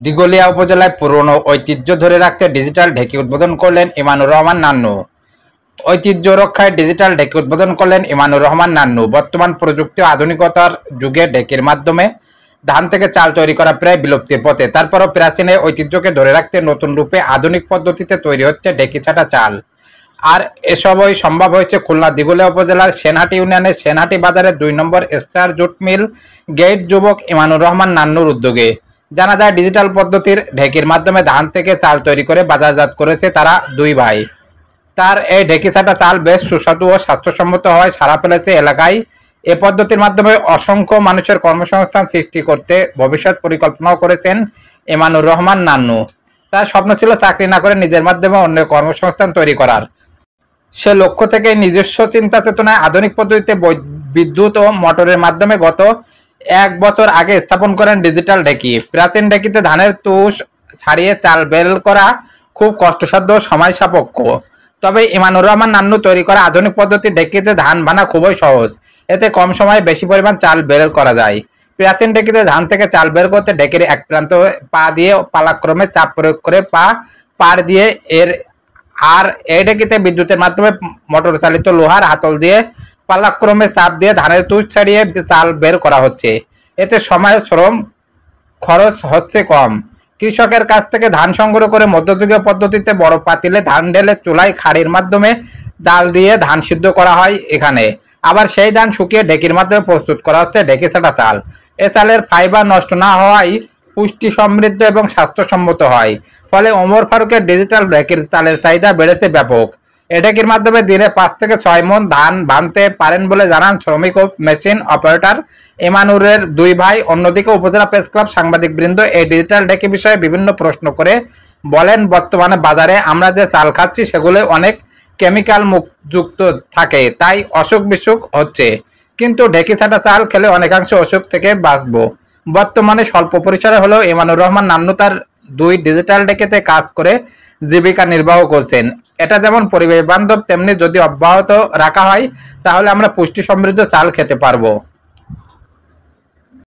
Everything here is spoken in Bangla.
দিঘলিয়া উপজেলায় পুরনো ঐতিহ্য ধরে রাখতে ডিজিটাল ঢেকি উদ্বোধন করলেন ইমানুর রহমান নান্নু। ঐতিহ্য রক্ষায় ডিজিটাল ঢেকি উদ্বোধন করলেন ইমানুর রহমান নান্নু। বর্তমান প্রযুক্তি ও আধুনিকতার যুগে ঢেকির মাধ্যমে ধান থেকে চাল তৈরি করা প্রায় বিলুপ্তির পথে। তারপরও প্রাচীন এই ঐতিহ্যকে ধরে রাখতে নতুন রূপে আধুনিক পদ্ধতিতে তৈরি হচ্ছে ঢেকি ছাটা চাল। আর এসবই সম্ভব হয়েছে খুলনা দিঘলিয়া উপজেলার সেনহাটি ইউনিয়নের সেনহাটি বাজারের ২ নম্বর স্টার জুট মিল গেট যুবক ইমানুর রহমান নান্নুর উদ্যোগে। জানা যায়, ডিজিটাল পদ্ধতির ঢেকির মাধ্যমে ধান থেকে চাল তৈরি করে বাজারজাত করেছে তারা দুই ভাই। তার এই ঢেকি ছাটা চাল বেশ সুস্বাদু ও স্বাস্থ্যসম্মত হওয়ায় সাড়া ফেলেছে এলাকায়। এ পদ্ধতির মাধ্যমে অসংখ্য মানুষের কর্মসংস্থান সৃষ্টি করতে ভবিষ্যৎ পরিকল্পনাও করেছেন ইমানুর রহমান নান্নু। তার স্বপ্ন ছিল চাকরি না করে নিজের মাধ্যমে অন্য কর্মসংস্থান তৈরি করার। সে লক্ষ্য থেকে নিজস্ব চিন্তা চেতনায় আধুনিক পদ্ধতিতে বিদ্যুৎ ও মোটরের মাধ্যমে গত ১ বছর আগে স্থাপন করেন ডিজিটাল ঢেকি। প্রাচীন ঢেকিতে ধানের তুষ ছাড়িয়ে চাল বের করা খুব কষ্টসাধ্য ও সময় সাপেক্ষ। তবে ইমানুর রহমান নান্নু তৈরি করা আধুনিক পদ্ধতির ঢেকিতে ধান ভানা খুবই সহজ। এতে কম সময়ে বেশি পরিমাণ চাল বের করা যায়। প্রাচীন ঢেকিতে ধান থেকে চাল বের করতে ঢেকির এক প্রান্ত পা দিয়ে পালাক্রমে চাপ প্রয়োগ করে পাড় দিয়ে এই ঢেকিতে বিদ্যুতের মাধ্যমে মোটর চালিত লোহার হাতল দিয়ে পালাক্রমে চাপ দিয়ে ধানের তুষ ছাড়িয়ে চাল বের করা হচ্ছে। এতে সময় শ্রম খরচ হচ্ছে কম। কৃষকের কাছ থেকে ধান সংগ্রহ করে মধ্যযুগীয় পদ্ধতিতে বড় পাতিলে ধান ঢেলে চুলায় খাড়ির মাধ্যমে জাল দিয়ে ধান সিদ্ধ করা হয় এখানে। আবার সেই ধান শুকিয়ে ঢেকির মাধ্যমে প্রস্তুত করা হচ্ছে ঢেকি ছাটা চাল। এ চালের ফাইবার নষ্ট না হওয়ায় পুষ্টি সমৃদ্ধ এবং স্বাস্থ্যসম্মত হয়। ফলে ওমর ফারুকের ডিজিটাল ঢেকির চালের চাহিদা বেড়েছে ব্যাপক। এ ঢেকির মাধ্যমে দিনে ৫ থেকে ৬ মণ ধান ভানতে পারেন বলে জানান শ্রমিক ও মেশিন অপারেটর ইমানুরের দুই ভাই। অন্যদিকে উপজেলা প্রেস ক্লাব সাংবাদিকবৃন্দ এই ডিজিটাল ঢেকি বিষয়ে বিভিন্ন প্রশ্ন করে বলেন, বর্তমানে বাজারে আমরা যে চাল খাচ্ছি সেগুলো অনেক কেমিক্যাল যুক্ত থাকে, তাই অসুখ বিসুখ হচ্ছে। কিন্তু ঢেকি ছাটা চাল খেলে অনেকাংশ অসুখ থেকে বাঁচবো। বর্তমানে স্বল্প পরিসরে হলেও ইমানুর রহমান নান্নু তার ২ ডিজিটাল ঢেকিতে কাজ করে জীবিকা নির্বাহ করছেন। এটা যেমন পরিবেশ বান্ধব, তেমনি যদি অব্যাহত রাখা হয় তাহলে আমরা পুষ্টি সমৃদ্ধ চাল খেতে পারবো।